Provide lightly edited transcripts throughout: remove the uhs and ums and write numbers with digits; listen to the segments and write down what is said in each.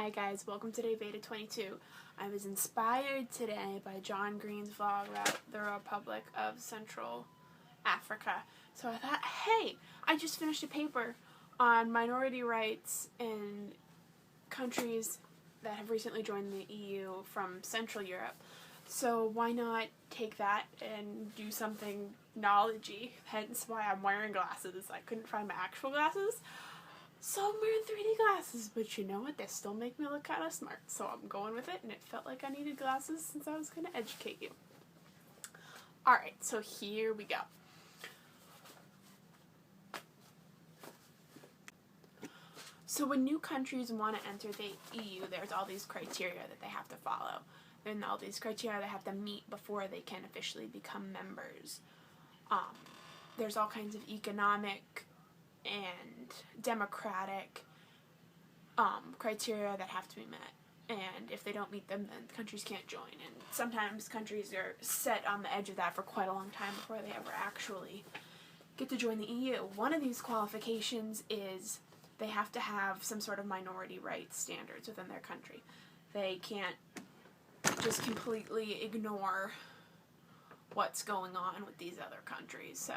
Hi guys, welcome to day VEDA 22. I was inspired today by John Green's vlog about the Republic of Central Africa. So I thought, hey, I just finished a paper on minority rights in countries that have recently joined the EU from Central Europe. So why not take that and do something knowledge-y, hence why I'm wearing glasses. I couldn't find my actual glasses. So I'm wearing 3D glasses, but you know what, they still make me look kind of smart, so I'm going with it, and it felt like I needed glasses since I was going to educate you. Alright, so here we go. So when new countries want to enter the EU, there's all these criteria that they have to follow, and all these criteria they have to meet before they can officially become members. There's all kinds of economic and democratic criteria that have to be met, and if they don't meet them, then countries can't join, and sometimes countries are set on the edge of that for quite a long time before they ever actually get to join the EU. One of these qualifications is they have to have some sort of minority rights standards within their country. They can't just completely ignore what's going on with these other countries,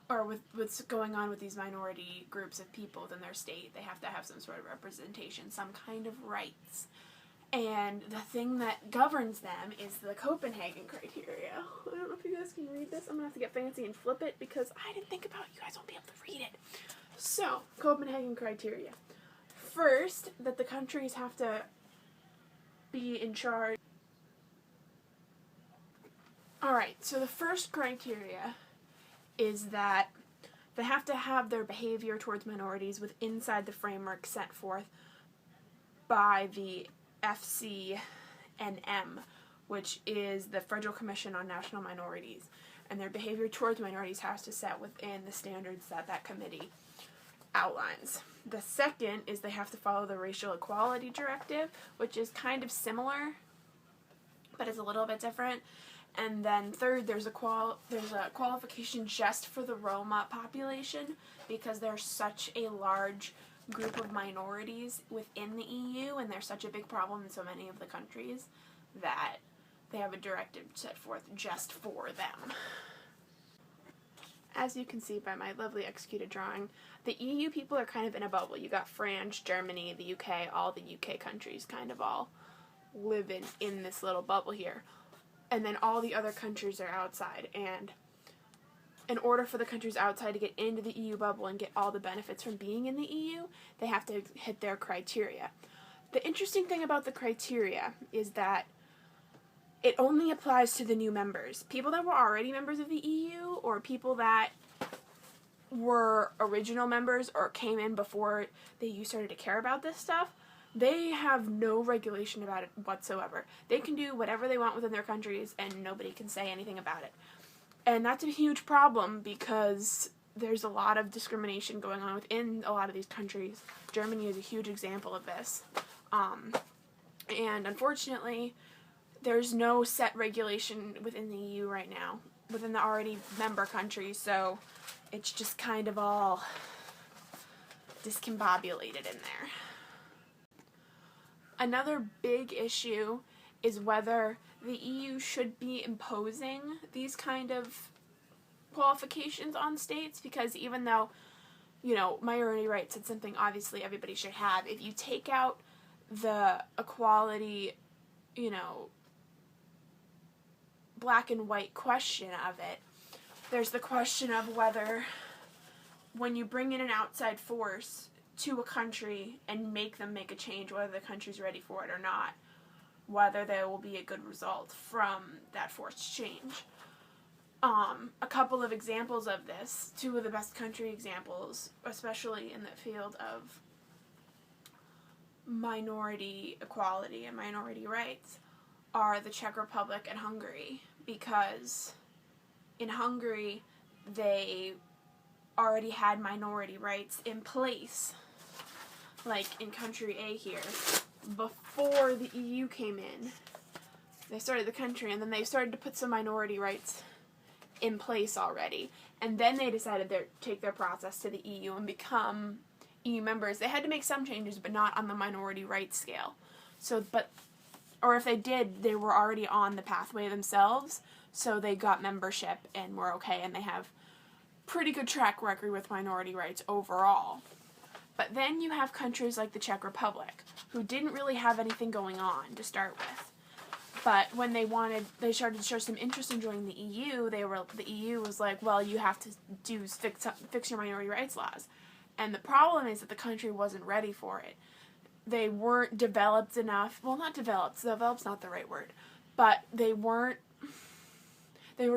or with what's going on with these minority groups of people within their state. They have to have some sort of representation, some kind of rights. And the thing that governs them is the Copenhagen criteria. I don't know if you guys can read this. I'm going to have to get fancy and flip it because I didn't think about it. You guys won't be able to read it. So, Copenhagen criteria. First, that the countries have to be in charge. Alright, so the first criteria is that they have to have their behavior towards minorities inside the framework set forth by the FCNM, which is the Federal Commission on National Minorities, and their behavior towards minorities has to set within the standards that that committee outlines. The second is they have to follow the Racial Equality Directive, which is kind of similar, but is a little bit different. And then third, there's a qualification just for the Roma population, because there's such a large group of minorities within the EU, and they're such a big problem in so many of the countries that they have a directive set forth just for them. As you can see by my lovely executed drawing, the EU people are kind of in a bubble. You got France, Germany, the UK, all the UK countries kind of all live in this little bubble here. And then all the other countries are outside, and in order for the countries outside to get into the EU bubble and get all the benefits from being in the EU, they have to hit their criteria. The interesting thing about the criteria is that it only applies to the new members. People that were already members of the EU, or people that were original members or came in before the EU started to care about this stuff, they have no regulation about it whatsoever. They can do whatever they want within their countries, and nobody can say anything about it. And that's a huge problem because there's a lot of discrimination going on within a lot of these countries. Germany is a huge example of this. And unfortunately, there's no set regulation within the EU right now, within the already member countries, so it's just kind of all discombobulated in there. Another big issue is whether the EU should be imposing these kind of qualifications on states, because even though, you know, minority rights is something obviously everybody should have, if you take out the equality, you know, black and white question of it, there's the question of whether when you bring in an outside force to a country and make them make a change, whether the country's ready for it or not, whether there will be a good result from that forced change. A couple of examples of this, two of the best country examples, especially in the field of minority equality and minority rights, are the Czech Republic and Hungary, because in Hungary they already had minority rights in place, like in country A here, before the EU came in. They started the country, and then they started to put some minority rights in place already, and then they decided to take their process to the EU and become EU members, they had to make some changes, but not on the minority rights scale. Or if they did, they were already on the pathway themselves, so they got membership and were okay, and they have pretty good track record with minority rights overall. But then you have countries like the Czech Republic, who didn't really have anything going on to start with. But when they started to show some interest in joining the EU, the EU was like, well, you have to fix your minority rights laws. And the problem is that the country wasn't ready for it. They weren't developed enough. Well, not developed. Developed's not the right word. But they were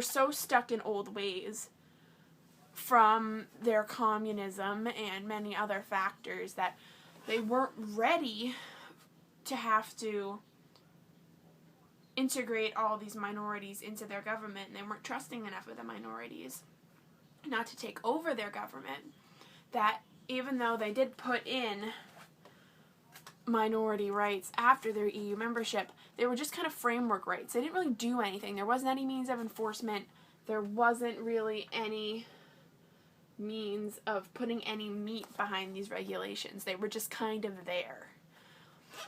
so stuck in old ways from their communism and many other factors that they weren't ready to have to integrate all these minorities into their government, and they weren't trusting enough of the minorities not to take over their government, that even though they did put in minority rights after their EU membership, they were just kind of framework rights. They didn't really do anything. There wasn't any means of enforcement. There wasn't really any means of putting any meat behind these regulations. They were just kind of there.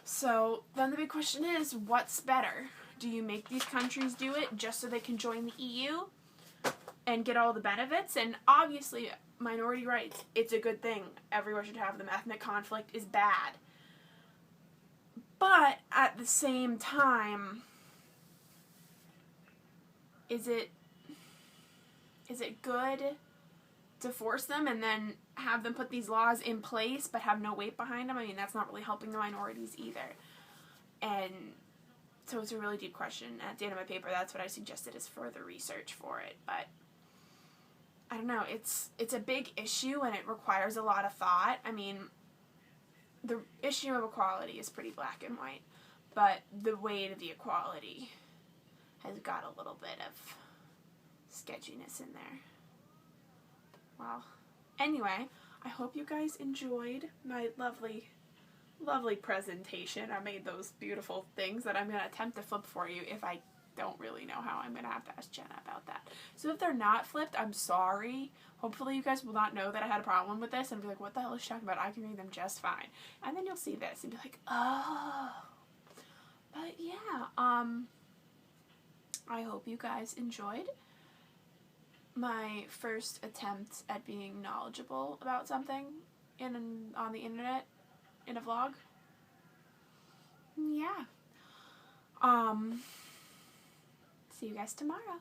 So then the big question is, what's better? Do you make these countries do it just so they can join the EU and get all the benefits? And obviously, minority rights, it's a good thing. Everyone should have them. Ethnic conflict is bad. But at the same time, is it good to force them and then have them put these laws in place but have no weight behind them? I mean, that's not really helping the minorities either. And so it's a really deep question. At the end of my paper, that's what I suggested is further research for it. But I don't know. It's a big issue and it requires a lot of thought. I mean, the issue of equality is pretty black and white, but the weight of the equality has got a little bit of sketchiness in there. Well, anyway, I hope you guys enjoyed my lovely presentation. I made those beautiful things that I'm going to attempt to flip for you. If I don't really know how, I'm going to have to ask Jenna about that. So if they're not flipped, I'm sorry. Hopefully you guys will not know that I had a problem with this and be like, what the hell is she talking about? I can read them just fine. And then you'll see this and be like, oh. But yeah, I hope you guys enjoyed my first attempt at being knowledgeable about something on the internet in a vlog. Yeah. See you guys tomorrow.